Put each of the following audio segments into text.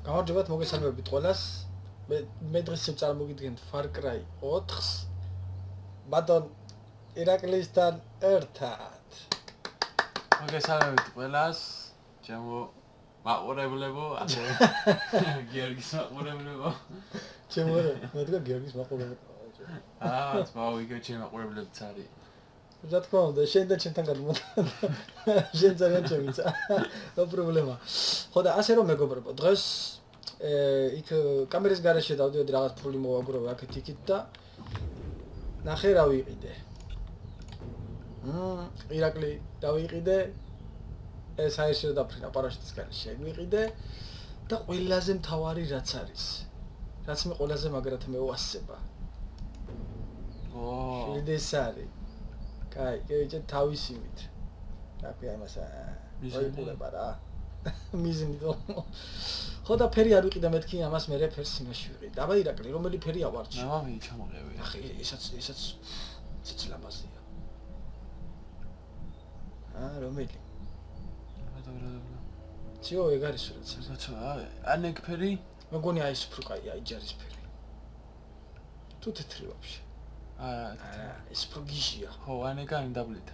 გამარჯობათ მოგესალმებით ყველას. მე დღეს წარმოგიდგენთ Far Cry 4-ს. ბატონ ირაკლისთან ერთად. მოგესალმებით ყველას. ჩემო მაყურებლებო, ასე გიორგის მაყურებლებო. ჩემო მოდიო გიორგის მაყურებლებო. მოვიგე ჩემ მაყურებლებიც არის. რა თქმა უნდა, შენ და ჩემთან გადმოდი. შენ ძალიან ჩემიცა. No problema. ხო და ასე რომ მეგობრებო, დღეს იქ კამერის გარეშე დავდივდი რაღაც ფული მოვაგროვე აქეთ იქით და ნახე რა ვიყიდე. ირაკლი დავიყიდე. ეს აიშე დაფრინა პარაშუტის გარეშე ვიყიდე და ყველაზე მთავარი რაც არის. რაც მე ყველაზე მაგრად მეუასება. ეს არის. კაი, ეჭე თავისივით. რა ქვია იმას მოიყურება რა. მიზნით. ხო და ფერი არ ვიყიდე მეთქი ამას მე ფერს იმაში ვიყიდე. აბა ირაკლი, რომელი ფერი ავარჩი? მამამი ჩამოყევი. ახი, ესაც ლამაზია. რომელი? ძიო ეგ არის რაც. ან ეგ ფერი? მეგონი აი ეს უფრო კაია, აი ჯარის ფერი. თუ თეთრი ვაფშე. ეს უფრო გიჟია. ხო, ან ეგ არის დაბლით.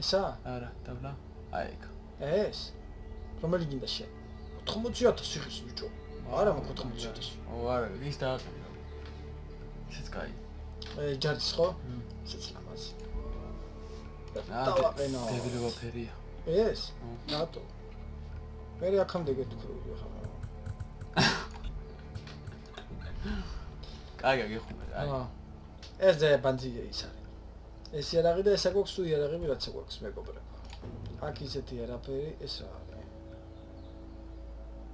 ესა? არა, დაბლა. აი ეგ. ეს? რომელი გინდა შენ? 80,000 იხის ბიჭო. არა, მაგ 80,000. არა, ის დააყენა. ისეც კაი. ჯარის ხო? ისეც ლამაზი. დავაყენო. დებილება ფერია. ეს? რატო? მე აქამდე გეთქვი ხა. კაი, გეხუმე, აი. ეს ზე ბანძია ის არის. ეს იარაღი და ეს აგვაქვს თუ იარაღები რაც აგვაქვს მეგობრებო. აქ ისეთი არაფერი ეს რა არის.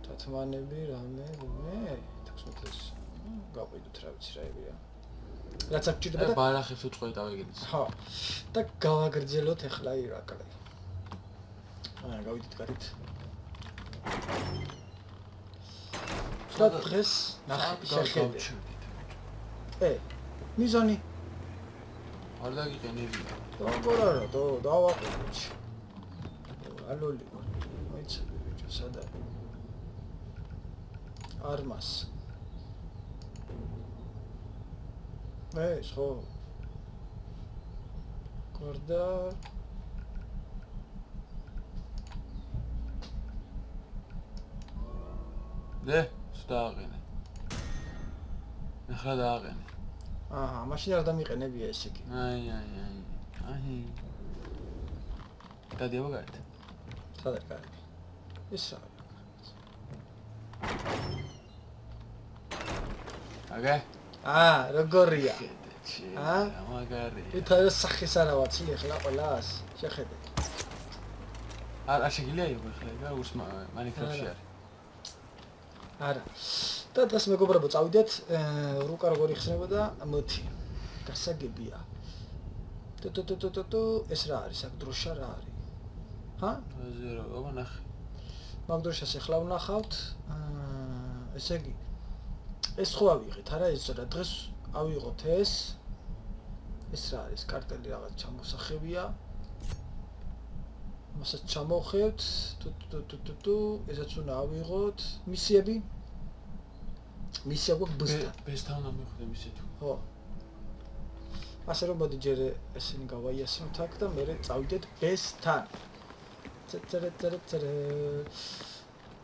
თათმანები რამე 16-ის. გავყიდოთ რა ვიცი რა ებია. რაც აქ ჭირდება და ბარახებს უწყვეტ ავიგენიც. ხო. და გავაგრძელოთ ახლა ირაკლი. გავიდით გარეთ. და დღეს ნახე შეხედე. მიზანი არ დაგიყენებია. როგორ არა, დავაყენე. ალოლი. მოიცადე ბიჭო, სადა. არმას. ეს ხო. გორდა. დე, დააყენე. ახლა დააყენე. მაშინ არ დამიყენებია ეს იგი. აი. გადიობა გარეთ. სადაც გარეთ. ეს რა. აგე? როგორია? მაგარი. ვითარ სახის არა ვაცილი ახლა ყველას. შეხედე. არა შეგიძლია იყო ახლა ეგა ურს მანიფესტში არის. არა. და დღეს მეგობრებო წავიდეთ რუკა როგორ იხსნებოდა მათი. გასაგებია. ეს რა არის? აქ დროშა რა არის? ჰა? ზერო, აბა ნახე. მაგ დროშას ახლა ვნახავთ. ესე იგი ეს ხო ავიღეთ, არა ეს რა დღეს ავიღოთ ეს. ეს რა არის? კარტელი რაღაც ჩამოსახებია. მასაც ჩამოვხევთ. ესაც უნდა ავიღოთ. მისიები მისია გვაქვს ბესთან უნდა მივხვდე მისია თუ. ხო. ასე რომ მოდი ჯერ ესენი გავაიასებთ აქ და მე წავიდეთ ბესთან.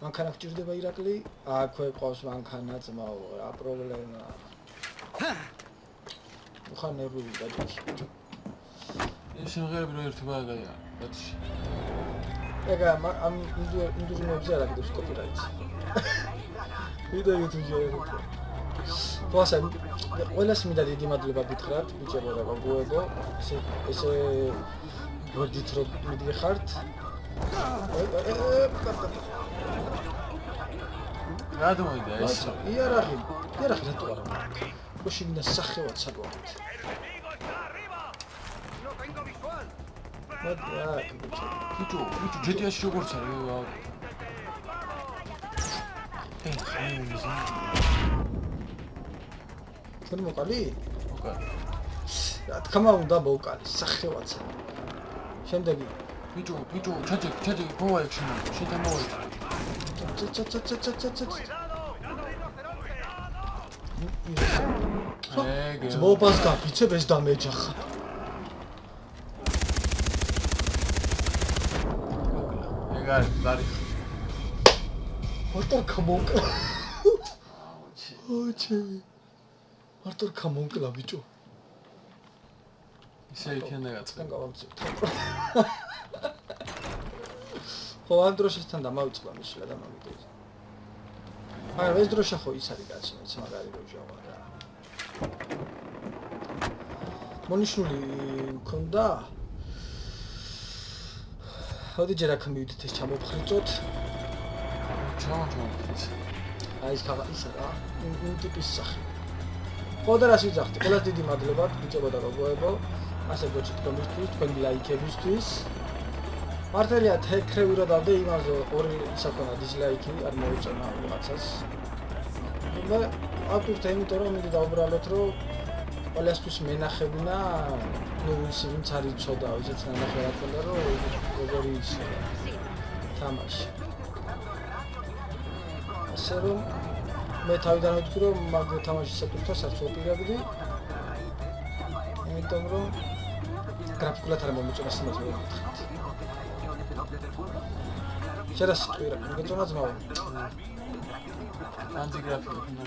მანქანა გჭირდება ირაკლი? აქვე ყავს მანქანა ძმაო, რა პრობლემაა. ხან ნერვები გაჭირს. ეს შემღერები რო ერთობა გაია, ბატში. ეგა ამ ინდუსტრიებზე არ აქვს კოპირაიტს. ვიდეო YouTube-ზე. ვასა, ყველას მინდა დიდი მადლობა გითხრათ, ბიჭებო და გოგოებო. ესე ვერდით რომ მიდიხართ. რა დამოიდა ეს? იარაღი რატო არა? გოშინა სახევად სადვართ. ბიჭო, GTA-ში როგორც არის? შენ მოყალი? მოყალი. რა თქმა უნდა მოყალი, სახევაცა. შემდეგი. ბიჭო, ჩაჭე, მოვა ექშენა, შეთა მოვა. ძმობას გაფიცებ ეს დამეჯახა. ეგ არის დარიხი. მარტო გამონკლა. ოჩი. მარტო გამონკლა ბიჭო. ისე იქნება გაწყდა. გავამწევ. ხო ამ დროშისთან დამავიწყდა მისლა და მომიდოს. მაგრამ ეს დროშა ხო ის არის კაცო, ეს მაგარი დროშა ვარ. მონიშნული მქონდა. ხოდი ჯერ აქ მივიდეთ ეს ჩამოვხრიწოთ. ჩამოვხრიც. აი ეს ხავა ისა რა, იმ ტიპის სახე. ხო და რას ვიძახდი? ყველას დიდი მადლობა ბიჭებო და გოგოებო. ასე გოჩიტკომისთვის, თქვენი ლაიქებისთვის. მართალია თეთრები რა დავდე იმაზე ორი საკონა დისლაიკი არ მოუწონა რაღაცას. და აკურთა იმიტომ რომ მინდა დავბრალოთ რომ ყველასთვის მენახებინა ნუ ისე ვინც არ იცოდა ვისაც ნახე რა თქონდა რომ როგორი ისე თამაში. ასე რომ მე თავიდან ვიტყვი რომ მაგ თამაშის საკითხს არც ვაპირებდი. იმიტომ რომ გრაფიკულად არ მომეწონა სიმაც მე ვიტყვით. შერას ვიტყვი მოგეწონა ძმაო. ანტიგრაფიკი უნდა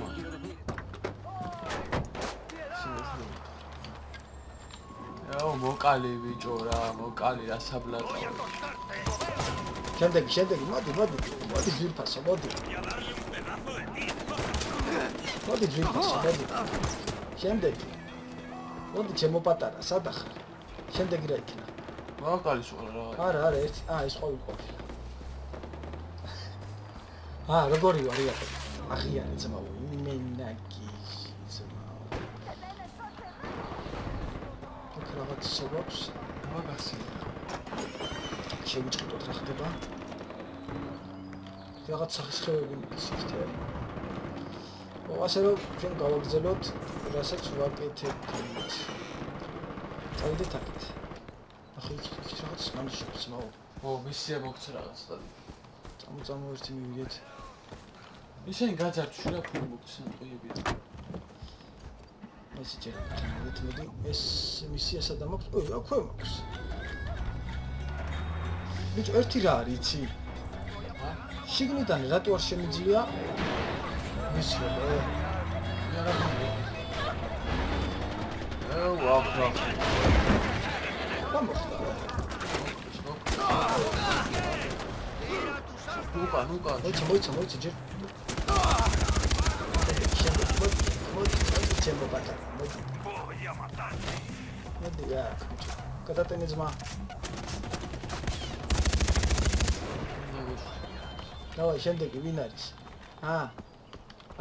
აუ მოკალი ბიჭო რა მოკალი რა საბლატა შემდეგი მოდი ძირფასო მოდი ძირფასო მოდი შემდეგი მოდი ჩემო პატარა სადა ხარ შემდეგი რა იქნა მოკალი სულ რა არა ერთი ეს ყოფილი როგორი ვარ იაფე აღიანი ძმაო მენაგი ძმაო რაღაც შეგვაქვს მაგასი შევიწყდოთ რა ხდება რაღაც სახისხევები ისეთია ასე რომ ჩვენ გავაგრძელოთ რასაც ვაკეთებთ წავიდეთ აქეთ ახლა იქ რაღაც მანიშნებს მაო ო მისია მოგცა რაღაც და წამო ერთი მივიდეთ ისინი გაძარცვი რა ფული მოგცენ ყიები ეს ჯერ მოდი ეს მისია სადამ აქვს ой აქვე მაქვს ბიჭო ერთი რა არის იცი შიგნიდან რატო არ შემიძლია მისია რა ვაუ გამოხდა ნუკა მოიცა ჯერ მოდი ჩემო პატარა მოდი რა გადატენე ძმა დავაი შემდეგი ვინ არის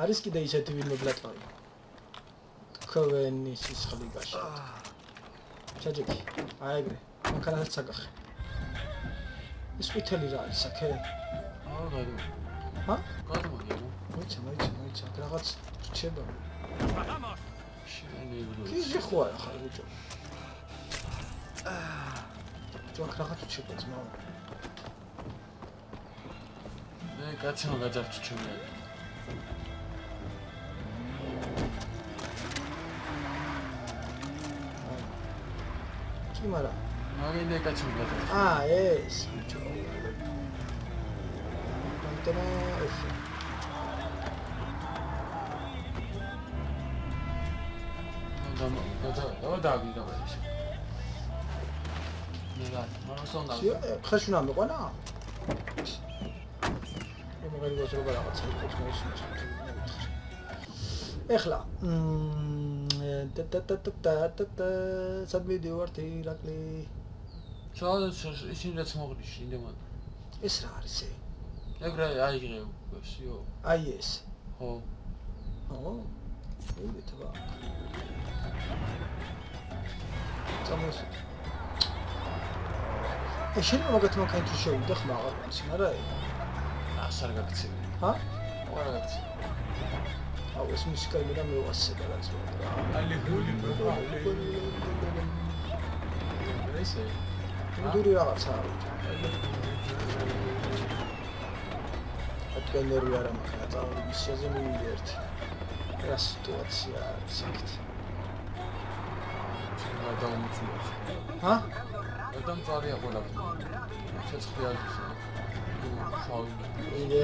არის კიდე ისეთი ვინმე ბლატოვი ქოვენი სისხლი გაშა ჩაჯექი ეგრე მანქანას წაგახე ის ყვითელი რა არის აქე მოიცა რაღაც რჩება ის ხო არა ხარ ბიჭო ჯოქ რაღაც რჩება ძმაო მე კაცმა გაძარცვი ჩემი კი მარა მაგინდა კაცმა გაძარცვი ეს ბიჭო კონტენა ეს დავი ნელა მარასონდა ხაშუნა მეყონა მაგარი გასრობა რაღაცა იყოს მოსინჯ ეხლა სად მიდივართ ირაკლი ისინი რაც მოღრიში იმდენად ეს რა არის ეგ რა აიღე ვერსიო აი ეს ხო ვიდეთვა წამოს შენ მაგათ მოკაინტ შევიდა ხმა აღარ არა ასარ გაქცევი არ გაქცევი აუ ეს მუსიკა იმედა მევასე და რაც რა ალი გული ესე დური რაღაცა თქვენ ნერვი არ ამახლა, წავიდის შეზე მივიდეთ. რა სიტუაცია არის აქ? ჰა? Adam წარია ყველაფერი. ცეცხლი არის. შავი. იდე.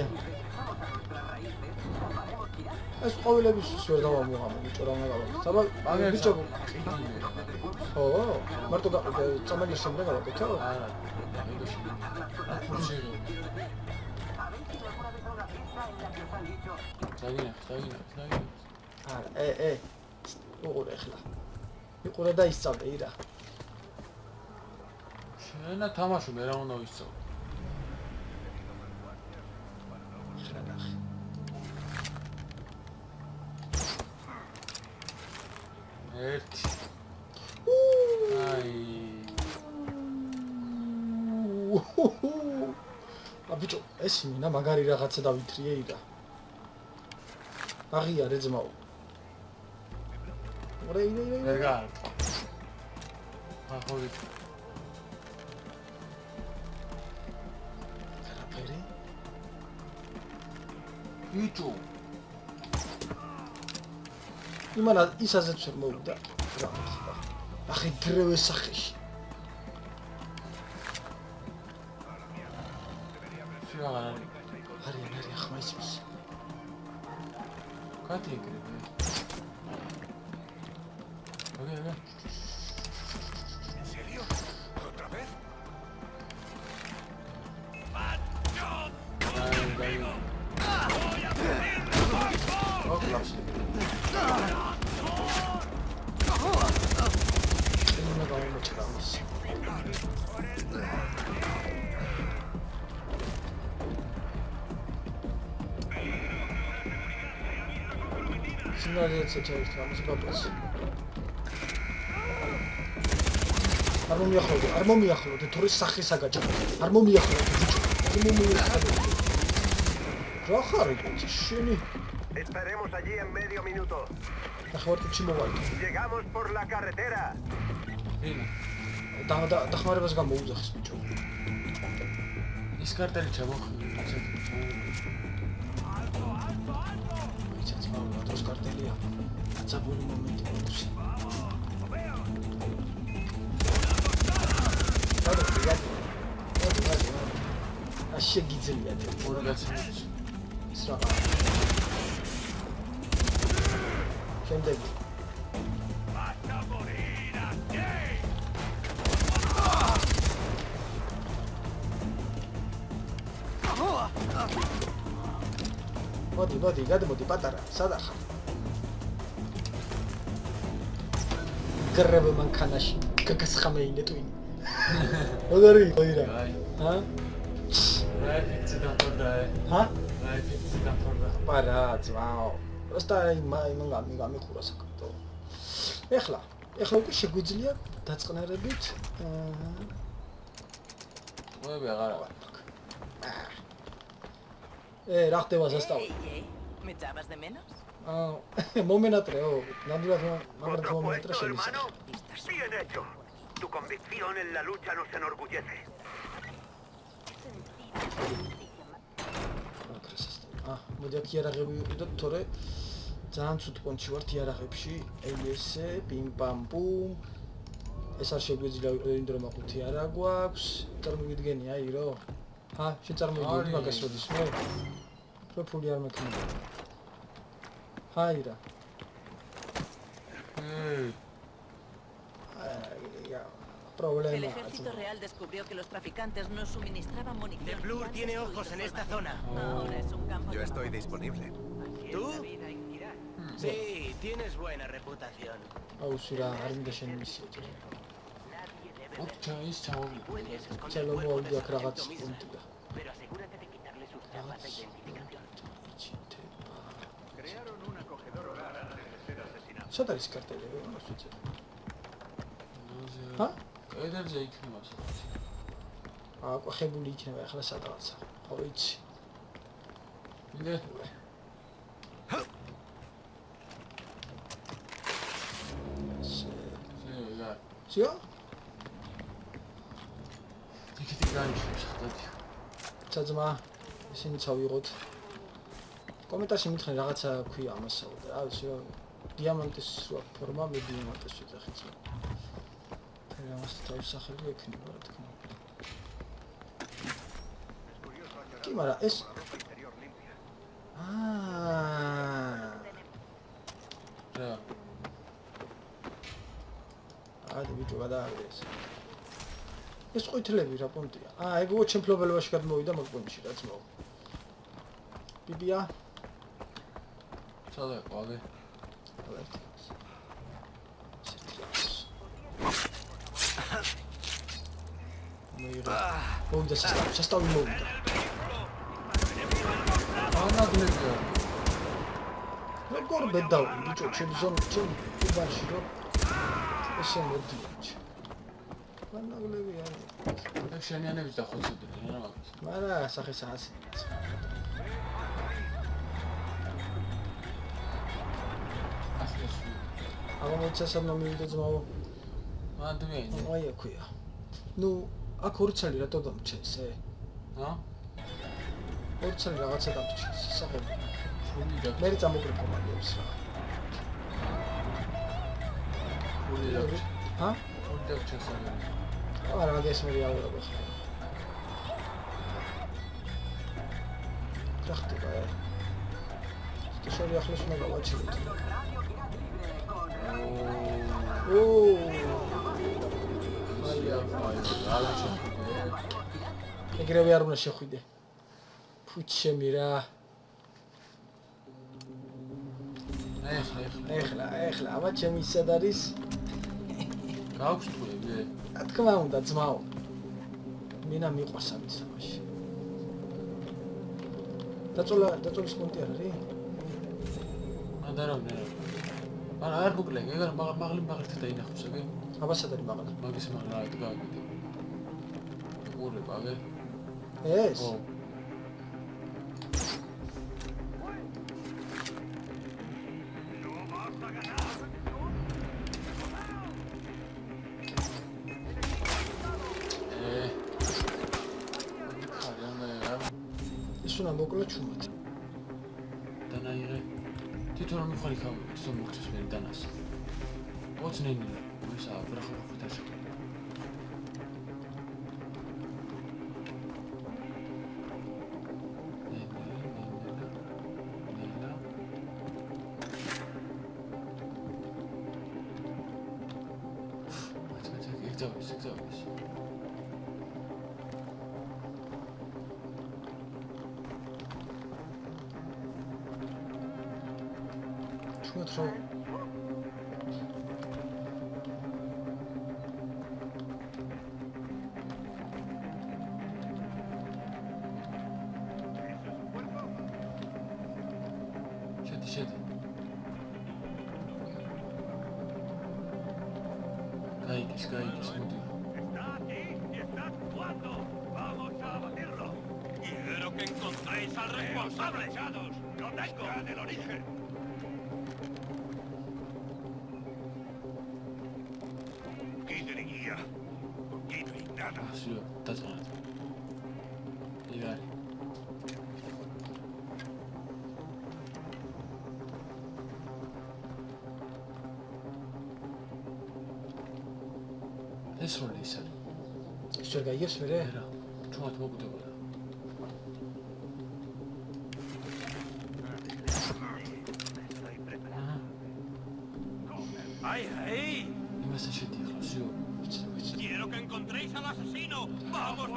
ეს ყოველების ვერ დავამოღამე, ბიჭო რა უნდა გავაკეთო. საბა, ბიჭო. ო, მარტო წამალი შემდეგ გავაკეთო? არა. მიდოში. აფურში. წაგინახ. არა, უყურე ხლა. იყურე და ისწავლე ირა. შენა თამაშო მე რა უნდა ვისწავლო. ერთი. აი. აბიჭო, ეს მინა მაგარი რაღაცა დავითრიე ირა. აღიარე ძმაო. ორე. ვერ გაარ. ახლა რაფერი? ბიჭო. იმანა ისაზეც ვერ მოვიდა. რა ხდება? ახი დრევე სახეში. არის ახლა ისმის. კატეგორია. Okay. ¿En serio? ¿Otra vez? Sinirlenirse çalıştıralım, kapatın. არ მომიახლოვდე, თორე სახისა გაჭა. არ მომიახლოვდე, ბიჭო. არ მომიახლოვდე. რა ხარ იგი? შენი. Estaremos allí en medio minuto. დახმარებით მოვალთ. Llegamos por la carretera. დახმარებას გამოუძახეს ბიჭო. ის კარტელი ჩამოხი. ისიც მაგას კარტელია. ძაბული მომენტი აქვს. შეგიძლიათ ორი გაცემით. ის რა. შემდეგი. მოდი, გადმოდი პატარა, სადა ხარ? გრებ მანქანაში, გაგასხამეინე ტვინი. როგორი იყო? ჰა? Raifitsi დამფორდა. ჰა? Raifitsi დამფორდა. პარა, ძმაო. просто იმან გამიხურა საკუთო. ეხლა უკვე შეგვიძლია დაწყნარებით მოები აღარა ვარ. რა ხდება სასწავლო? ¿Me echabas de menos? მომენატრეო, ნამდვილად Otro მომენატრე puesto, შეგვიძლია. hermano. Bien hecho. Tu convicción en la lucha nos enorgullece. მოდი აქ იარაღები ვიყიდოთ, თორე ძალიან ცუდ პონჩი ვართ იარაღებში. ესე, პიმ პამ პუმ. ეს არ შეგვიძლია ვიყიდოთ, რომ ახუთი არა გვაქვს. წარმოგიდგენი აირო? ჰა, შენ წარმოგიდგენი მაგას როდის მე? პროფული არ მექნება. ჰაირა. El Problema. ejército real descubrió que los traficantes no suministraban munición. The Blur tiene ojos en esta zona. Ahora es un campo. Yo estoy disponible. ¿Tú? Sí, tienes buena reputación. აუსი რა, არ მინდა შენი მისია. ოქჩა ის ჩავი. Puedes esconder ჩელო el cuerpo de მოვიდა აქ რაღაც sargento misma, პუნქტი და. pero asegúrate de quitarle sus chapas de identificación. Crearon un acogedor hogar antes de ser asesinados. სად არის კარტელი? მოსუწე. ჰა? კედელზე იქნება სადაც. აყვახებული იქნება ახლა სადღაცა. ხო იცი. იდე. ზეა. სიო? იქითი განიშნე ხდადი. საძმა ისინი წავიღოთ. კომენტარში მითხრენ რაღაცა ქვია ამასაო და რა ვიცი რა დიამანტის რა ფორმა მე დიამანტის ვეძახით რა. ამას თავის სახელი ექნება რა თქმა უნდა. კი, მაგრამ ეს რა. ადი ბიჭო გადააგდეს. ეს ყვითლები რა პონტია. ეგ ჩემფლობელობაში გადმოვიდა მაგ პონტში რაც მოვა. ბიბია. ცოტა ყავი. მოვიდა სასტავი მოვიდა. ანაგლებია. როგორ ბედავი ბიჭო ჩემ ტუბაში რო ესე მოდია. ანაგლებია. ეგ შენიანების დახოცებული რა მაგას. მაგრამ სახეს ასე. აბა მოიცასად მომივიდა ძმაო. მანდვიანი. აი აქვია. ნუ აქ ორი ცალი რატო დამრჩეს ე? ჰა? ორი ცალი რაღაცა დამრჩეს სახელი. შენი და მე წამოყრე კომანდებს რა. ორი და ჰა? ორი და ჩასაგები. არა მაგას მე ავიღებ ახლა. რა ხდება ე? შორი ახლოს უნდა გავაჩეროთ. ეგრევე არ უნდა შეხვიდე. ფუჩემი რა. ეხლა, აბა ჩემი ისად არის. გაქვს თულები? რა თქმა უნდა, ძმაო. მინა მიყვარს ამის სამაში. დაწოლის პონტი არ არის? მანდარავნე რა. არ მოკლე, ეგ მაღალი დაინახავს ეგ. აბა სად არის მაღალი? მაგის მაღლა რა გაიგე. მოლება აგე. ეს? ო. ეს უნდა მოკლა ჩუმად. დანაიღე. თვითონ რომ მიხარი ხავ, თვითონ მოგწეს მე დანას. ოცნენი რა, ისა ბრახო ხუთაში. Exactly. Смотрю. Шеди. Кайкис, смотри. Está aquí y está actuando. Vamos a abatirlo. Quiero que encontréis al responsable. ¡No tengo el origen! Guía. Aquí no hay nada. Sí, estás ganando. Llegar. ეს როლი ის არის. ის ვერ გაიგებს მერე? რა, ჩვენთ მოგვიდებოდა. ¡Ahí! იმასთან შედია ხო, სიო. ¡Quiero que encontréis al asesino! ¡Vamos!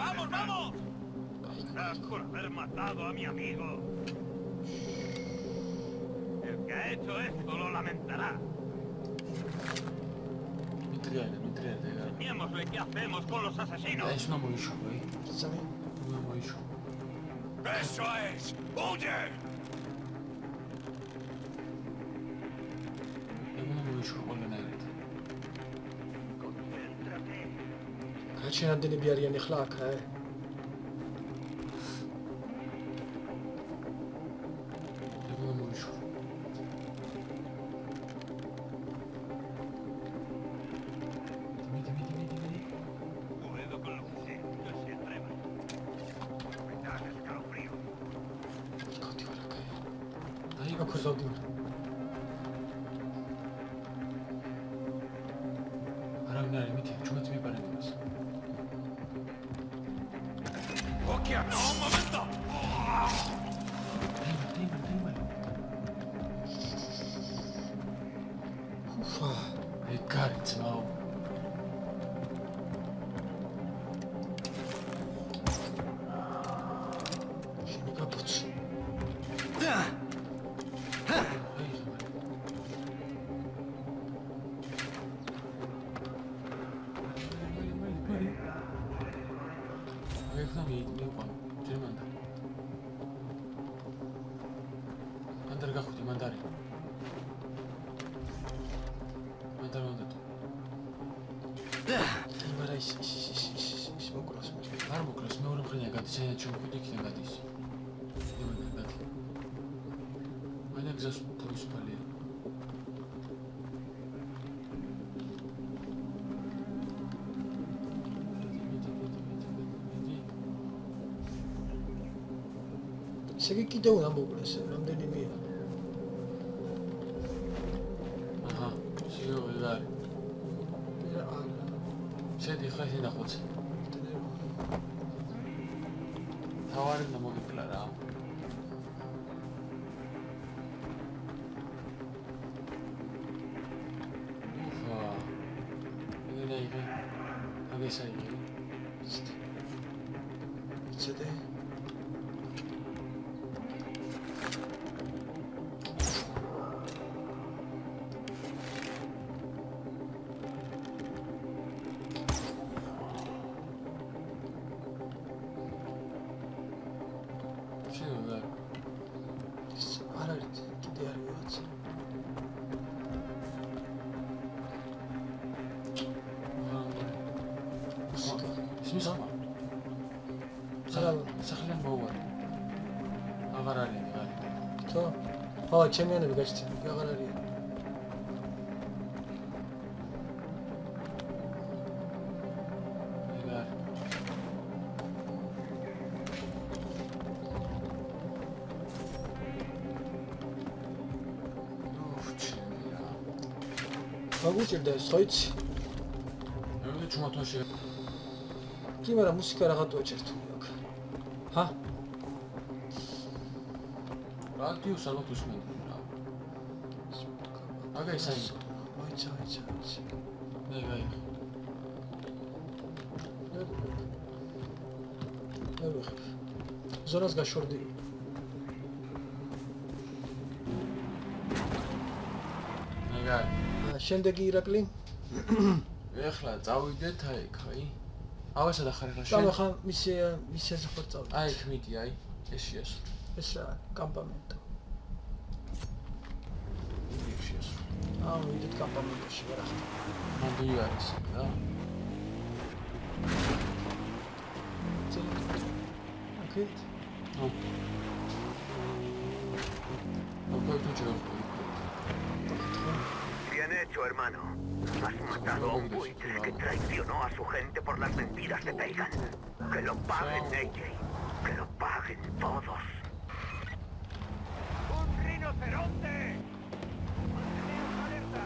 Gracias por haber matado a mi amigo. El que ha hecho esto lo lamentará. Mitriale. Démosle qué hacemos con los asesinos. Es una moisho, güey. ¿Sabe? Una moisho. ¡Eso es! ¡Huye! Una moisho, όλα ნაირად. Concéntrate. გაჩენადენები არიან ახლა აქ, ე? Una moisho. Puedo con lo que sé. No se atrevan. Me da escalofrío. Κოდი ვარ აქ, ე? აქ ვერ გავდივარ. არავინ არ იმითია, ჩვენც მიპარებდეს. Occhio, no, un momento. დიმა. უფა. ეგარი ძმაო. შენი გაბოცი. იმარა ის მოკროს. არ მოკლეს მეორე მხრიდან გადის, საერთოდ ჩვენ ვხვდი იქიდან გადის. იმან გადი. მან გზას თავისუფალია. ესე იგი კიდევ უნდა მოკლეს, რამდენიმეა. აჰა, შიო ეგარი. შედი ხა ისე ნახოც. თავარი და მოგიფლა რა. უფა. ეგრე. აგესაი. ცეთე. არ არის კიდე არ ვიღაცა. ისმის ხმა. სახელიდან მოვარ. აღარ არის ეგარი. ხო? ხო, ჩემიანები გაჩნდა, აღარ არის. ეგარი. მაგუჭირდა სოიცი. მე ჩუმათოში. კი, მაგრამ მუსიკა რაღაცა ჩერთული აქ. ჰა? რადიოს ალბათ უსმენდი რა. აგა ისაი. მოიცა. ეგარი. ზონას გაშორდი. ეგარი. შემდეგი ირაკლი. ეხლა წავიდეთ აი ხაი. ავასა და ხარ ეხლა შენ. წავ ხა მისია ზღარ წავ. აი ხმიდი აი ეს შეასრულე. ეს რა კამპამენტო. ეს შეასრულე. ვიდეთ კამპამენტოში ვარ ახლა. მანდი არის რა. ოკეი. ოკეი, თუ Bien hecho, hermano. Has matado a un buitre que traicionó a su gente por las mentiras de Pagan. Que lo paguen ellos. Que lo paguen todos. ¡Un rinoceronte! ¡Manteneos alerta!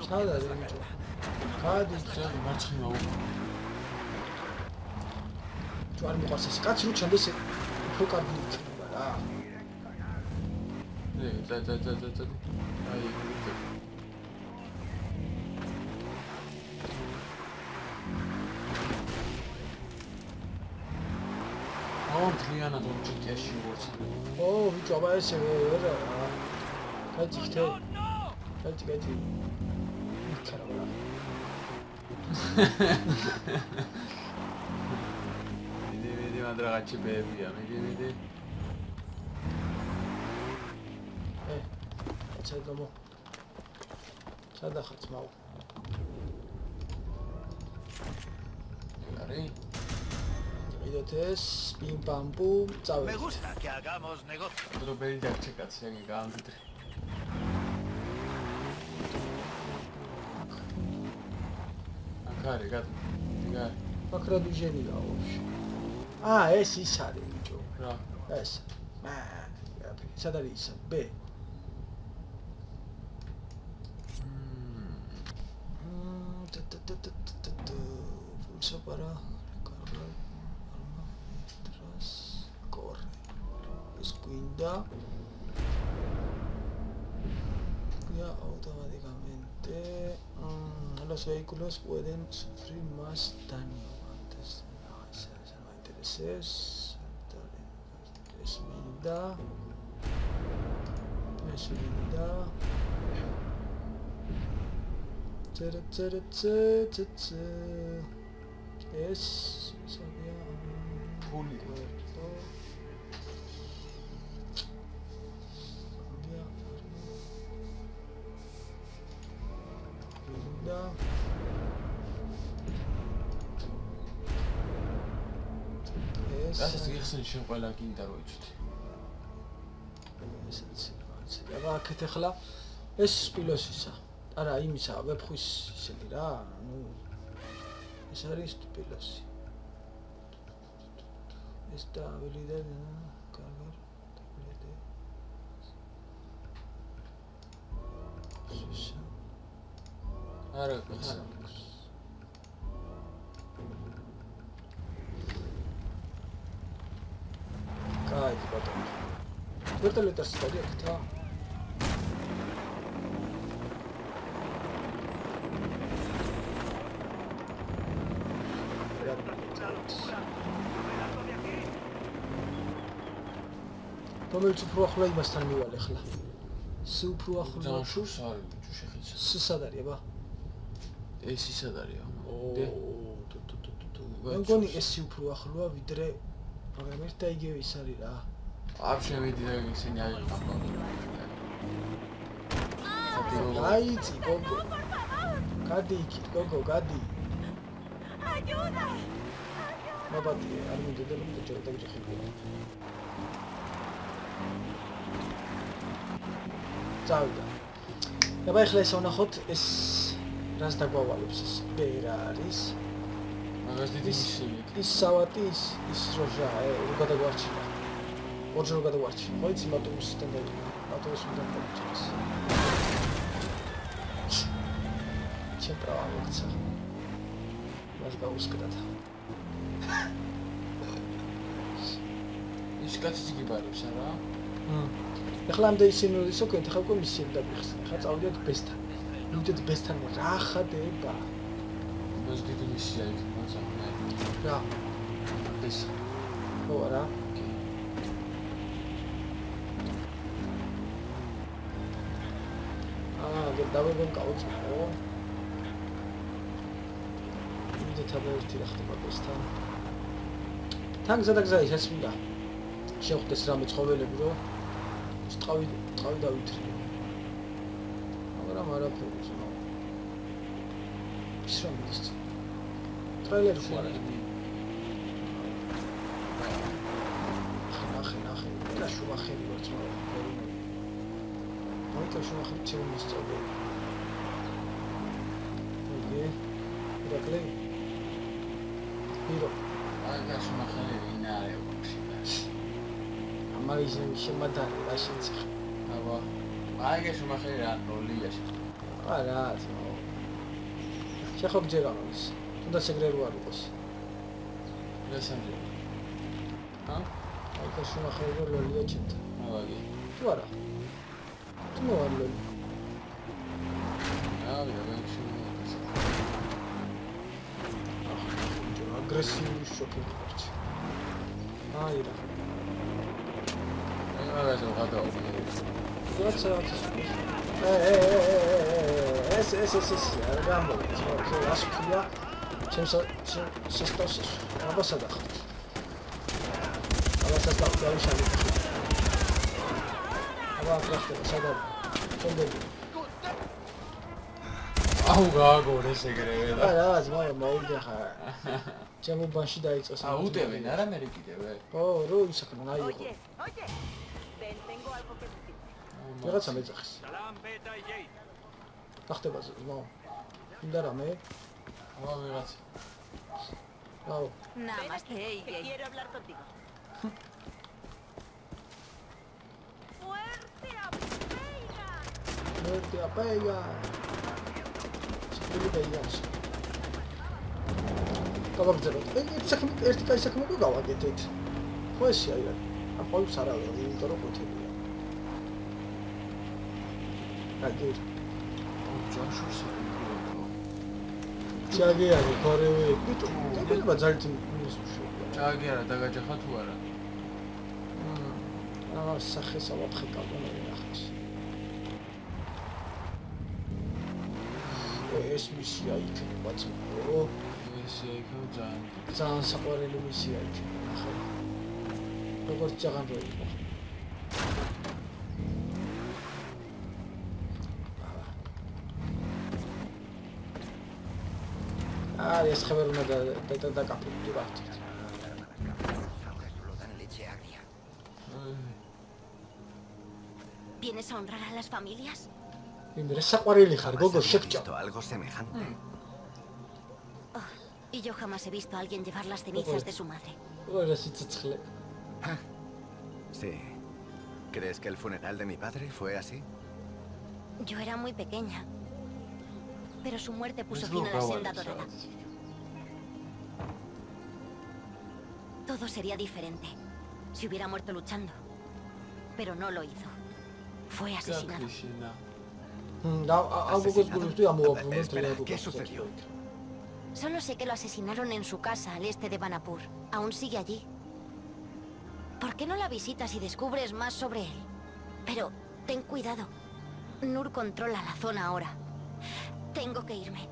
სადა ზემჭო. გადი ჯერ მარცხნივ აუ. თუ არ მიყვარს ეს კაცი რო ჩანდეს უფრო კარგი იქნება რა. და. აი მთლიანად ორჩიკიაში ვორცე. ო, ბიჭო, აბა ესე რა. გაჭიხთე. გაჭი. იქარა. მიდი მანდრაღაჩი ბებია, მიდი. ჩადამო. ჩადახაც მაუ. არი. είδეთ ეს პიმ პამ პუმ Me წავედი. gusta que hagamos negocio. დრობელი დარჩეკაც ეგ გაამდიდრე. აკარი, გარი. აკრა დიჟენია ვაფშე. ეს ის არის ბიჭო. რა. ეს. სად არის ისა? B. Pulsapara cargar arma mientras corre. Descuida. Ya automáticamente los vehículos pueden sufrir más daño antes de no me intereses. Es linda. Es sabía Puli. cuerpo. Linda. რასაც იხსენ შენ ყველა გინდა რო იცოდი. აბა აქეთ ახლა ეს პილოსისა. არა, იმისა, ვებხვის ისეთი რა, ნუ ეს არის პილოსი. ეს და ვილიდა კარგად დაგვლედე. შუშა. არა, გახსნა. კაი, ბატონო. ვერტალეტას სტადია ხთა. რომელიც უფრო ახლა იმასთან მივალ ახლა. სი უფრო ახლა ძალიან შურს არის ბიჭო შეხიცა. სად არის აბა? ეს ისად არის ო, დე. მე მგონი ესი უფრო ახლოა ვიდრე მაგრამ ერთ და იგივე ის არის რა. აბ შევიდი და ისინი აიღო. გაიცი გოგო. გადი იქ გოგო, გადი. ¡Ayuda! მაბატი არ მინდოდა რომ დაჭერა დაგჭირდება. წავიდა. აბა ახლა ეს ვნახოთ ეს რას დაგვავალებს ეს ბერა არის. მაგას დიდი მისია. ის სავატი ის როჟა რო გადაგვარჩინა. ოჯრო გადაგვარჩინა. ხო იცი მატოუსთან და მატოუსთან დაჭერეს. ჩემ პრავა მოგცა. მას გაუსკდათ. ის კაცი გიბარებს არა? ახლა ამდე ისინი ისო კეთ ხა უკვე მისიებ დაგიხსნა. ხა წავიდეთ ბესთან. მივიდეთ ბესთან რა ხდება? მას დიდი მისია იქ მოწამე. რა? ეს ხო არა? დავებენ კაუჩი ხო? მივიდეთ აბა ერთი რა ხდება ბესთან. თან გზადაგზა ის მინდა. შევხვდეს რამე ცხოველები რო ტყავი დავითრიო. მაგრამ არაფერი ზო. ის რომ ის ტრეილერი ხო არა? ნახე. და შუმახერი ვარ ძმა. მოიცა შუმახერი ჩემს წავდი. ოკეი. დაკლე. ირო. აი გაშმახელი ვინარე 혹시. მაგისენ შემადარი რა შეციხ. აბა. აი გაშმახელი რა როლიაში. არა, ძმა. შეხობ ჯერამოს. თუნდაც ეგრე რო არ იყოს. რასამდე. ჰა? აი გაშმახელი რო ლოლია ჩემთან. ავაგი. თუ არა. თუ მოვალო. აგრესიული შოკი ხარჩი. აი რა. მაგაზე ვღადაობ. ეს არ გამოვიდა. ასქია. შემსტოს აბასადა. აბასადა დავიშალე. აბა ტრახტა სადაა. კონდები. აუ გააგორეს ეგრევე და. არა, ძმა მოიგე ხარ. ჩემო ბანში დაიწყეს. აუდევენ არა მე კიდევე. ო, რო ისაკნა აიღო. Oye, ven, tengo algo que decirte. რაღაცა მეძახის. Salam, Beta y Jade. დახტება ძმა. მინდა რამე? აუ ვიღაც. აუ. Nada más que quiero hablar contigo. Suerte a pega. Suerte a pega. გავაგზავნოთ. ერთი კაი საქმე გავაკეთეთ. ხო ეს არის. ამ ყოველს არ არის, იმიტომ რომ ყუთებია. აგერ. ჯაშურს ჩაგი არის ქორევი. ბიტო, ეგრევა ძალიან მინუს უშუალო. ჩაგი არა დაგაჯახა თუ არა? აა სახესავად ხეკავდა ნახეს. ეს მისია იქნება ძმაო. ესე იქნება ძალიან საყვარელი მისია იქნება ნახე. როგორც ჯაღან რო იყო. ეს ხებერ უნდა დაკაპიტულო რა. ¿Vienes a honrar a las familias? იმერე საყვარელი ხარ გოგო შეგჭა. Algo semejante. Y yo jamás he visto a alguien llevar las cenizas de su madre. რა სიცოცხლე. Sí. ¿Crees que el funeral de mi padre fue así? Yo era muy pequeña. Pero su muerte puso fin a la senda dorada. Todo sería diferente si hubiera muerto luchando. Pero no lo hizo. Fue asesinado. ¿Qué sucedió? Solo sé que lo asesinaron en su casa al este de Banapur. Aún sigue allí. ¿Por qué no la visitas y descubres más sobre él? Pero ten cuidado. Nur controla la zona ahora. Tengo que irme.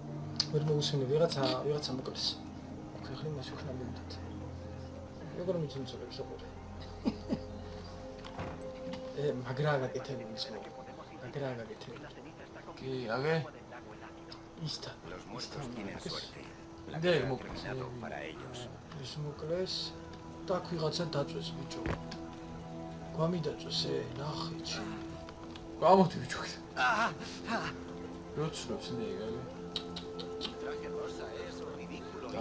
კი, აგე? Los muertos tienen suerte. La De, vida ha mokles. terminado para ellos. ეს მოკლეს და ვიღაცა დაწვეს ბიჭო. გვამიდაწვეს ნახე ჩი. გამოდი ბიჭო. როცნობს ნეი, აგე?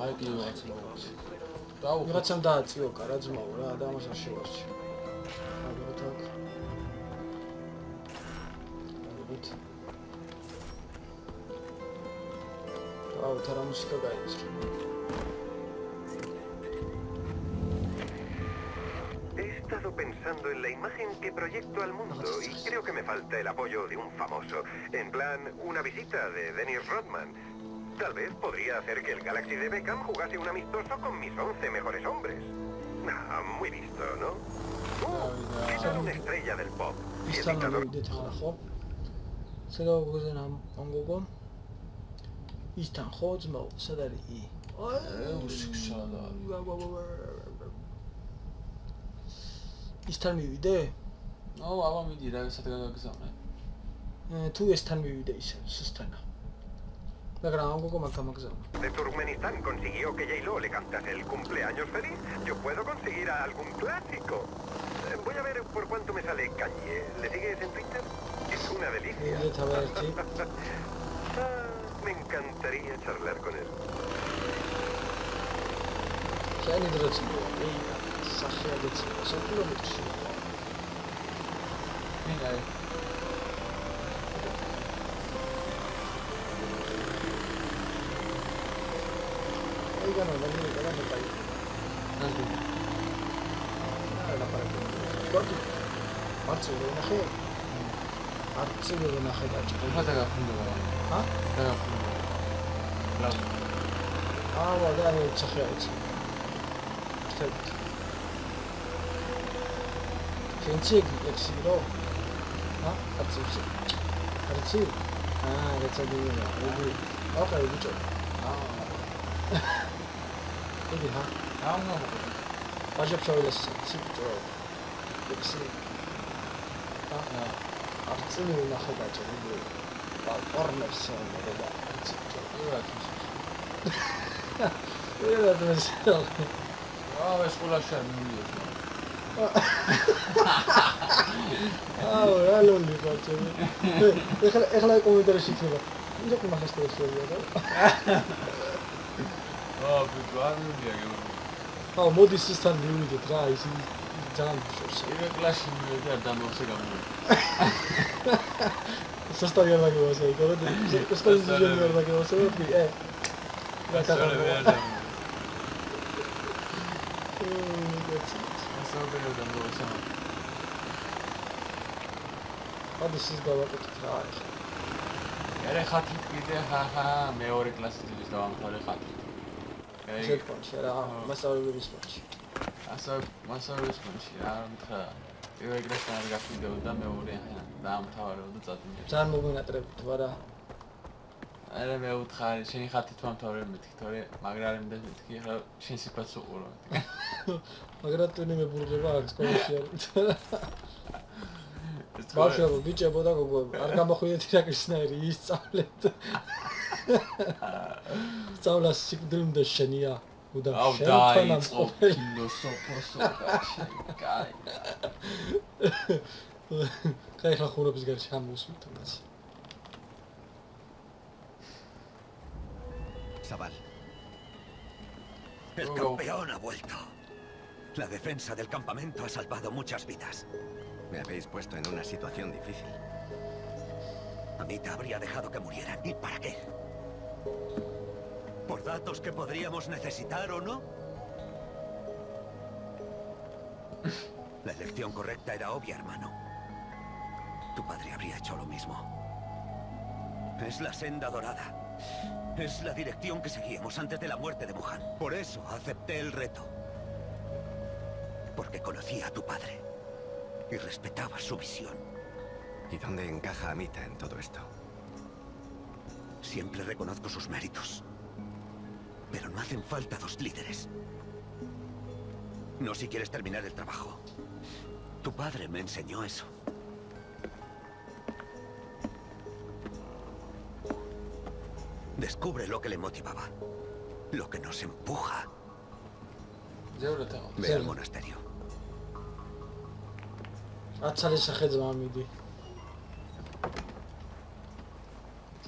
აი კი ვიღაცა მოვაქვს. დაუხო. ვიღაცამ დააწიო კარა ძმაო რა და ამას არ შევარჩი. ალბათ აქ. ალბათ. აუ თარა მუსიკა გაიწრო. He estado pensando en la imagen que proyecto al mundo y creo que me falta el apoyo de un famoso. En plan, una visita de Dennis Rodman. Tal vez podría hacer que el Galaxy de Beckham jugase un amistoso con mis 11 mejores hombres. Muy visto, ¿no? ¿Qué tal una estrella del pop? Y el ისთან dictador მოვიდეთ ახლა ხო? სედა გოგოზე ამ გოგო. ისთან ხო ძმაო, სად არის ი? უსიქშალა. ისთან მივიდე? ო, აბა მიდი რა სადღან გაგზავნე. თუ ესთან მივიდე ისე სუსტანა. მაგრამ ამ გოგო მაგ გამაგზავნა. de Turkmenistán consiguió que J-Lo le cantase el cumpleaños feliz. Yo puedo conseguir algún clásico. Voy a ver por cuánto me sale Kanye. ¿Le sigues en Twitter? Es una delicia. Me encantaría charlar con él. Shani Drotsmo, Sahia Drotsmo, Sakura Mutsu. მინაი. Ahí ganó, ganó, ganó. ნაზი. La para que. Corti. Marzo, nahé. Marzo, nahé gacho. ხა დაგაფუნდება. Ha? დაგაფუნდება. რა. ვადანი ჩახეაც. perfect. Kenchi exiro. Ha? Atsushi. Atsushi. Ah, that's a good one. Okay, good. 이게 하. 다음 거. 바지업 쇼일했어. 진짜. 역시. 아, 아르츠니 나가가지고 이거 버너스 먹어봐. 진짜. 이거 좀 싫어. 왜 스콜라시 안 밀려? 왜 알론리 같지? ეხლა კომენტარი შეკრება. ինչ აქვს მაგას տեսოია და? ბიჭო, არ მივიდია გეუბნები. მოდი სისთან მივიდეთ რა, ის ძალიან მშვენიერი. პირველ კლასში მივედი არ დამოვსე გამოვიდა. Составил на него свой город. Что из жизни на него свой и გასწავლები არ დამოვიდა. ადის ის გავაკეთეთ რა არის. მერე ხათით კიდე ხახა მეორე კლასის დავამთავრე ხათით. ესე კონჩი რა მასწავლებლების კონჩი. ასე მასწავლებლის კონჩი რა მითხრა. პირველ კლასთან არ გაფიდეოდა მეორე დაამთავრებდა წადინე. ძალიან მოგვინატრებით ვარა. არა მე უთხარი შენი ხათით ვამთავრებ მეთქი თორე მაგრა არ მინდა მეთქი ხა შენ სიფათს უყურო. მაგრამ თუ მე ბურღება აქ სკოლაში არ. ბავშვებო, ბიჭებო და გოგოებო, არ გამოხვიდეთ ირაკლისნაირი ისწავლეთ. სწავლას სიკვდილმდე შენია. уда აუ დაიწყო ფილოსოფოსობაში. კაი. კაი ხახურობის გარშე ამოსვით თუნდაც. Zabal. El campeón ha vuelto. La defensa del campamento ha salvado muchas vidas. Me habéis puesto en una situación difícil. Amita habría dejado que murieran. ¿Y para qué? ¿Por datos que podríamos necesitar o no? La elección correcta era obvia, hermano. Tu padre habría hecho lo mismo. Es la senda dorada. Es la dirección que seguíamos antes de la muerte de Wuhan. Por eso acepté el reto. Porque conocía a tu padre y respetaba su visión. ¿Y dónde encaja Amita en todo esto? Siempre reconozco sus méritos. Pero no hacen falta dos líderes. No si quieres terminar el trabajo. Tu padre me enseñó eso. Descubre lo que le motivaba. Lo que nos empuja. Ve al monasterio. აცალის სახელზე მამიდი.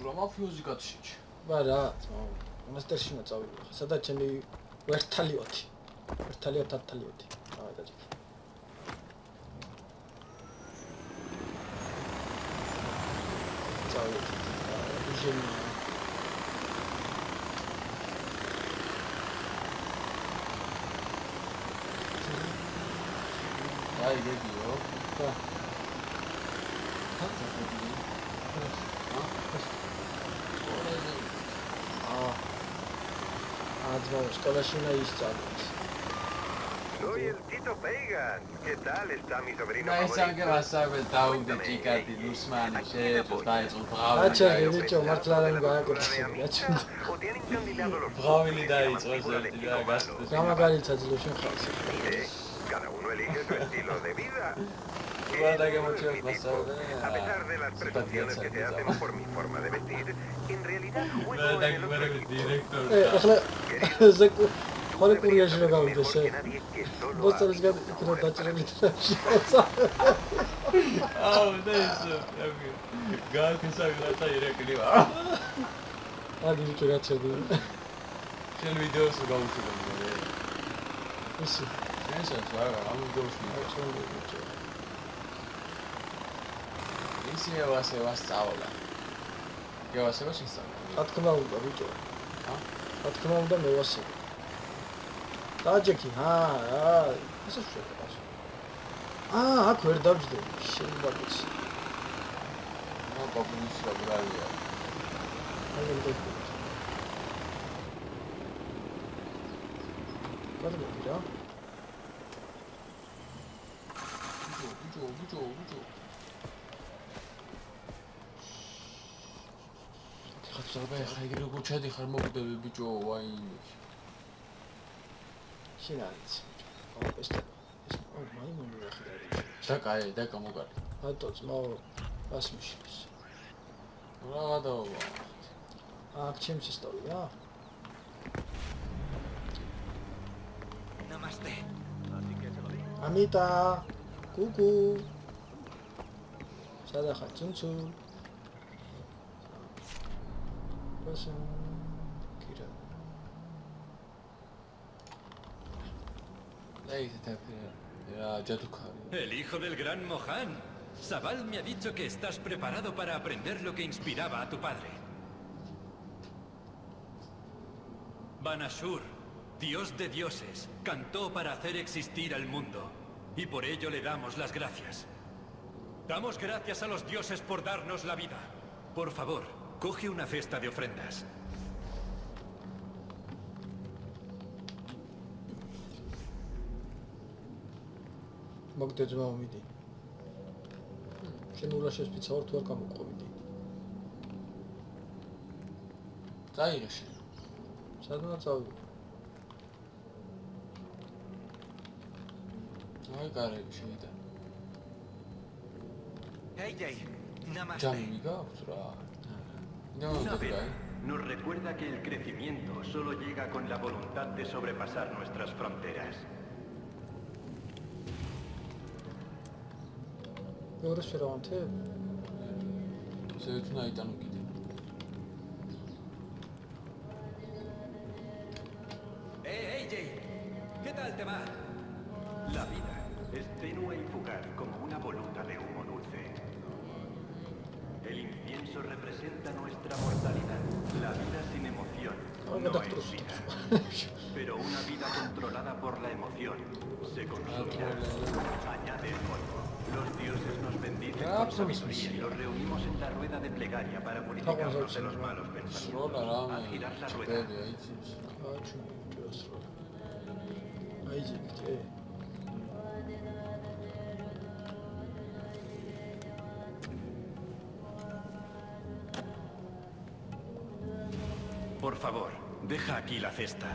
რა მაფიოზი კაცშიჩ. ვარა, მონასტერში უნდა წავიდე. სადაც ჩემი ვერთალიოთი. ვერთალიოთი. აი დაჭი. წავიდე. ჟენი აი გეგიო. და სკოლაში უნდა ისწავლოთ. Soy el Tito Peigan. ¿Qué tal está mi sobrino Nai favorito? sangue masave დაუგდე ჭიკათი ლუსმანი შეეჭოს დაიწყო ბღავილი. აჩერე ბიჭო, მართლა არ გააკეთე. ¿O tienen candidato los ბღავილი დაიწყო ზერთი და გასწრეს. გამაგარიცა ძლოშენ ხავს. Cada uno elige su estilo de vida. Guarda que mucho pasado. A pesar de las presunciones que se hacen por mi forma de vestir, en realidad juego en Guarda el que otro era equipo. director. ახლა ზეკ ხოლე კურიაში რა გავიდეს Mejor que nadie que solo ბოსტარის habla. გადაკეთება დაჭრილი და აუ და ისო. გააკეთე ირეკლი ვარ. აგი ბიჭო გაჩერდი. შენ ვიდეოს გავუშვებ. ისე შენსაც რა ამ ვიდეოს აჩვენე ბიჭო. ისე ვასე ვასწავლა. გევასე ვასწავლა. რა თქმა უნდა ბიჭო. ა? რა თქმა უნდა მევასე. დაჯექი, ესე შეიძლება. აქ ვერ დავჯდები, შეიძლება. ნუ პოპულის რაბრალია. აი მე დაგჭირდა. გადაგები რა. ბუჯო. ხაცაბა ხა იგი როგორ ჩადიხარ მოგვდები ბიჭო ვაინი. შინაიც. ეს მაიმუნი ახლა. დაკაი და გამოგარი. ბატო ძმაო, ასმიშის. რა გადავა. აქ ჩემს ისტორია. Namaste. ამიტა. კუკუ. სადახა ცუნცუ. პასა. კირა. აი თაფე. El hijo del gran Mohan. Sabal me ha dicho que estás preparado para aprender lo que inspiraba a tu padre. Banashur, dios de dioses, cantó para hacer existir al mundo. Y por ello le damos las gracias. Damos gracias a los dioses por darnos la vida. Por favor, coge una cesta de ofrendas. მოგდეძმა მიდი. შემოულა შეспеციალურ თუ არ გამოყვები. წაიღე შენ. სადღაც წავიდე. აი კარები შევიდა. Hey, Jay. ჯამი მიგაქვს რა. Saber nos recuerda que el crecimiento solo llega con la voluntad de sobrepasar nuestras fronteras. მეორე შერავანთე? ზეც უნდა იტანო კიდე. Hey, Jay. ¿Qué tal te va? La vida es tenue y fugaz como una voluta de humo dulce. El incienso representa nuestra mortalidad. La vida sin emoción no es vida. Pero una vida controlada por la emoción se consumirá. Añade el polvo. Los dioses nos bendicen con sabiduría y los reunimos en la rueda de plegaria para purificarnos de los malos pensamientos. Al girar la rueda, Por favor, deja aquí la cesta.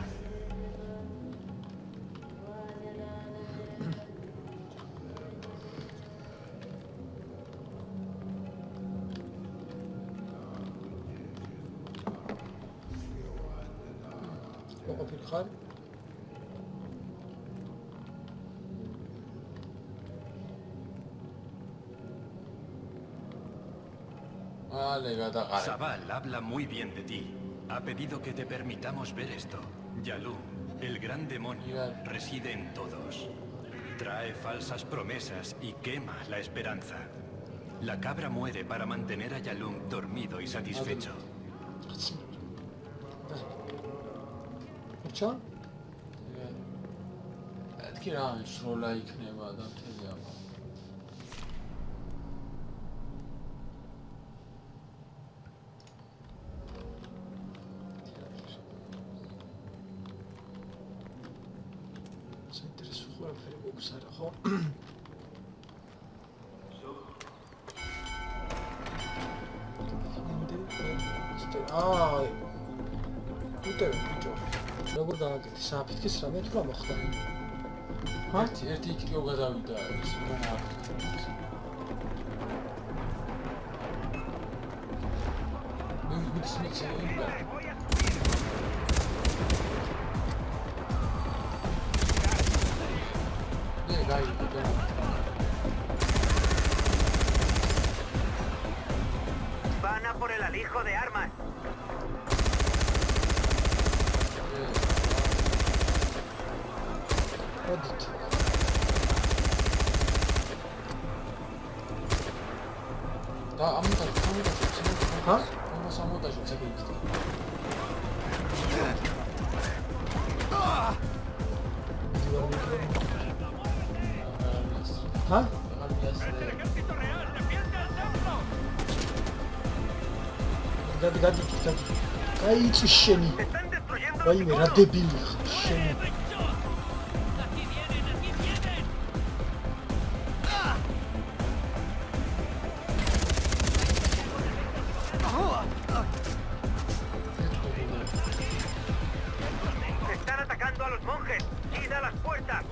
მოყოფილი ხარ? Ale, გადაყარე. Sabal habla muy bien de ti. Ha pedido que te permitamos ver esto. Yalum, el gran demonio, reside en todos. Trae falsas promesas y quema la esperanza. La cabra muere para mantener a Yalum dormido y satisfecho. Určan? მეთქი რა სროლა იქნება და მთელი აბა. საინტერესო ყველაფერი გვაქვს არა ხო? აა უტევ ბიჭო როგორ გააკეთე საფითქის რამე თუ რა მოხდა? ჰა? ერთი იქიო გადავიდა ის რა აქვს. მიქსმიქსი ინდა. 네, 가이. Van a por el alijo de armas. 어딨지? 나 아무도 어? 아무도 저기 있어. ها؟ قاعد قايت الشني وای میرا دبیل شنی Están atacando a los monjes. ¡Id a las puertas!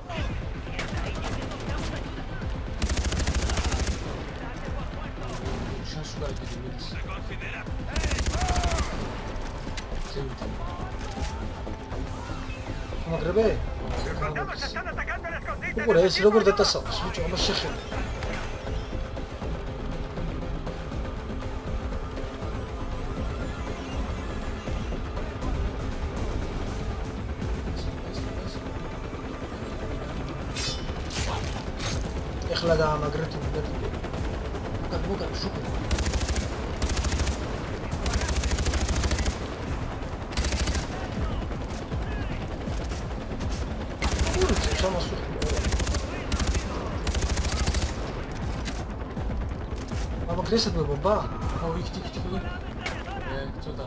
Se considera. ¿Cómo cree? ¡Los soldados están atacando el escondite! Por eso, no por detrás, mucho más shekhin. ეხლა დაამაგრეთ უნდა. მოგა შუქი. აბა გრესად მებობა? აუ იქ ცოტა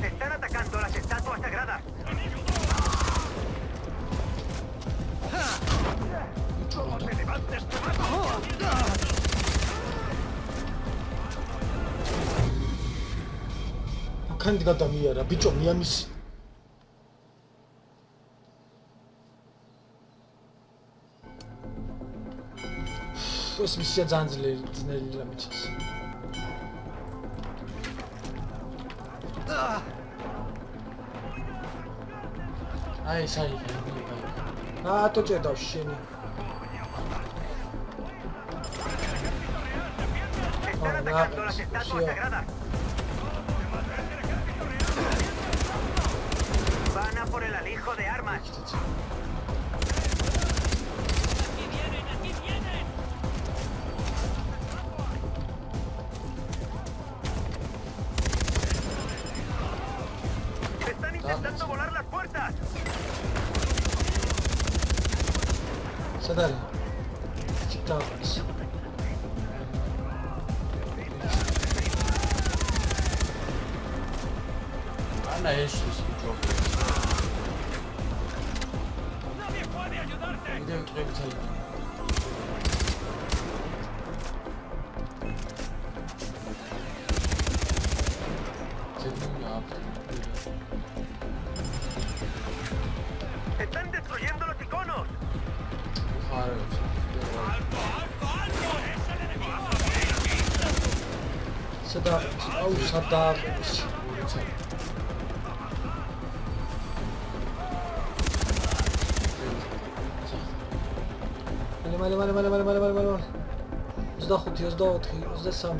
Están atacando las estatuas sagradas. ¡Como te levantes, te mato! აქანით გადამიარა, ბიჭო, მიამისი. ეს მისია ძალიან ძნელი რამეჩას. აი საი ატო ჭედავ შენი. Están atacando las estatuas sagradas. Van a por el alijo de armas. Están intentando volar las puertas. სად არის? ჩიტავს. ანა ეს ბიჭო. ვიდეო წვევი წაიღო. Están destruyendo los iconos. სადა აუ სადა მალე 25 24 23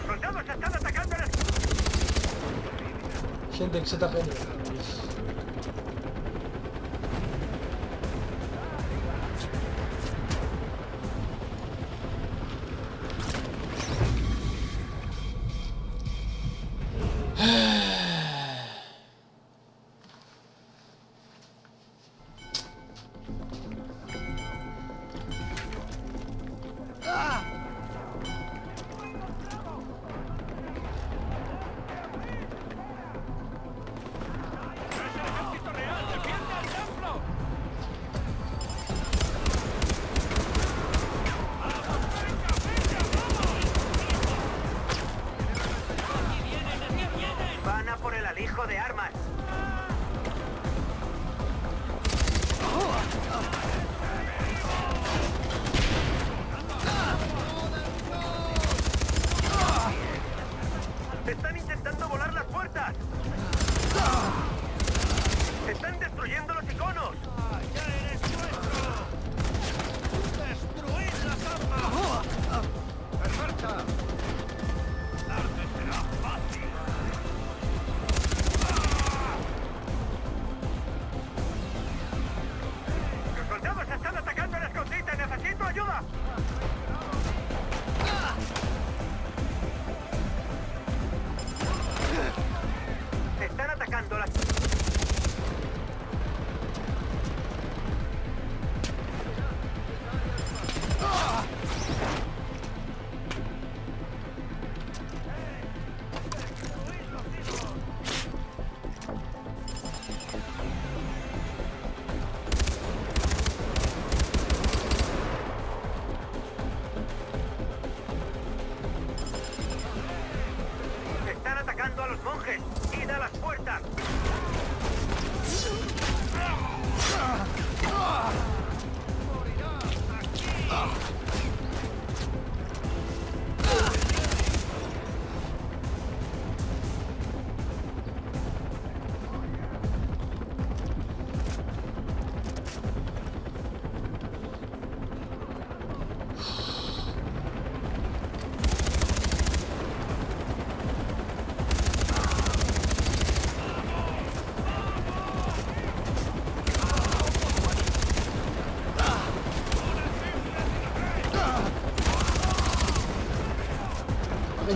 Los soldados están atacando las... შემდეგ სადაყენია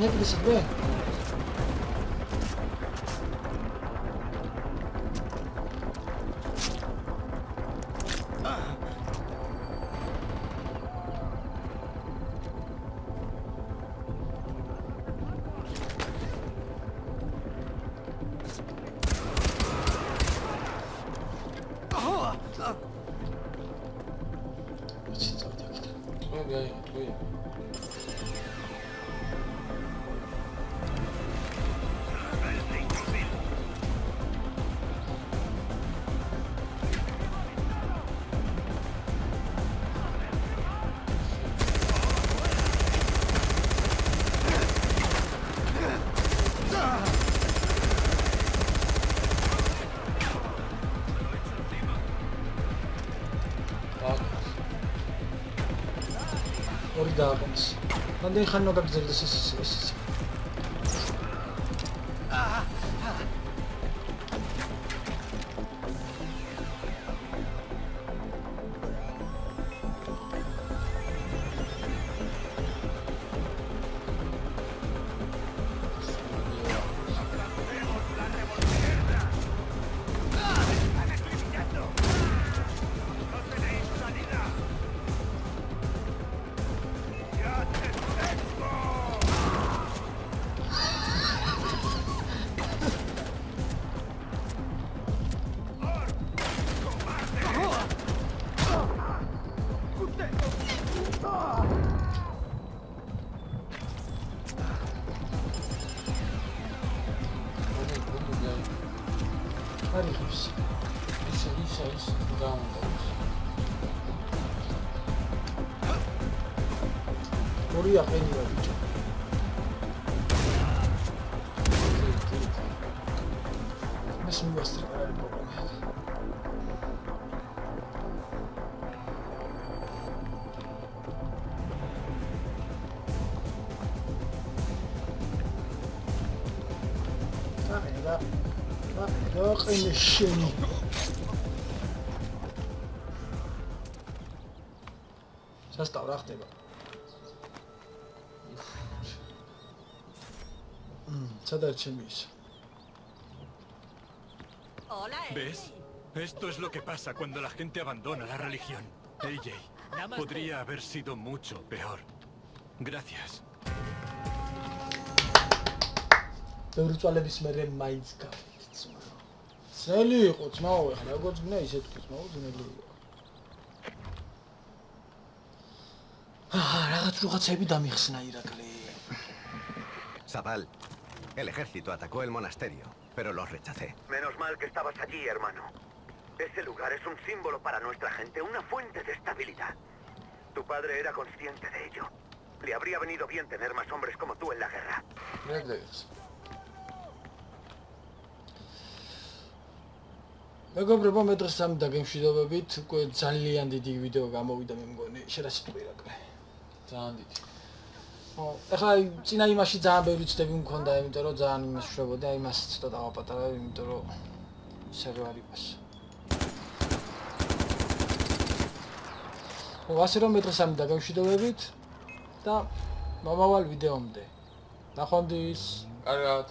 ნეკლის ხდე? ორი დააყენეს. რამდენი ხანი უნდა გაგრძელდეს ეს? არიხებს. ის დაუნდობს. ორი აყენია ბიჭო. მას მივასწრე რა არის პრობლემა. აყენე შენი. სასტავ რა ხდება? სადაც ჩემი ის. ¿Ves? Esto es lo que pasa cuando la gente abandona la religión. AJ, podría haber sido mucho peor. Gracias. ბევრი წვალების მერე მაინც გავიქცმა. ძნელი იყო ძმაო, ეხლა როგორც გნა ისე თქვი ძმაო, ძნელი იყო. რაღაცები დამიხსნა ირაკლი. Zabal, el ejército atacó el monasterio, pero los rechacé. Menos mal que estabas allí, hermano. Ese lugar es un símbolo para nuestra gente, una fuente de estabilidad. Tu padre era consciente de ello. Le habría venido bien tener más hombres como tú en la guerra. მეგობრებო, მე დღეს ამ დაგემშვიდობებით, უკვე ძალიან დიდი ვიდეო გამოვიდა მე მგონი, შერასიტყვი ირაკლი. ძალიან დიდი. ეხლა წინა იმაში ძალიან ბევრი ცდები მქონდა, იმიტომ რომ ძალიან იმას შვებოდი, აი მას ცოტა დავაპატარა, იმიტომ რომ ისევე არ იყოს. ასე რომ მე დღეს ამ დაგემშვიდობებით და მომავალ ვიდეომდე. ნახვამდის. კარგად.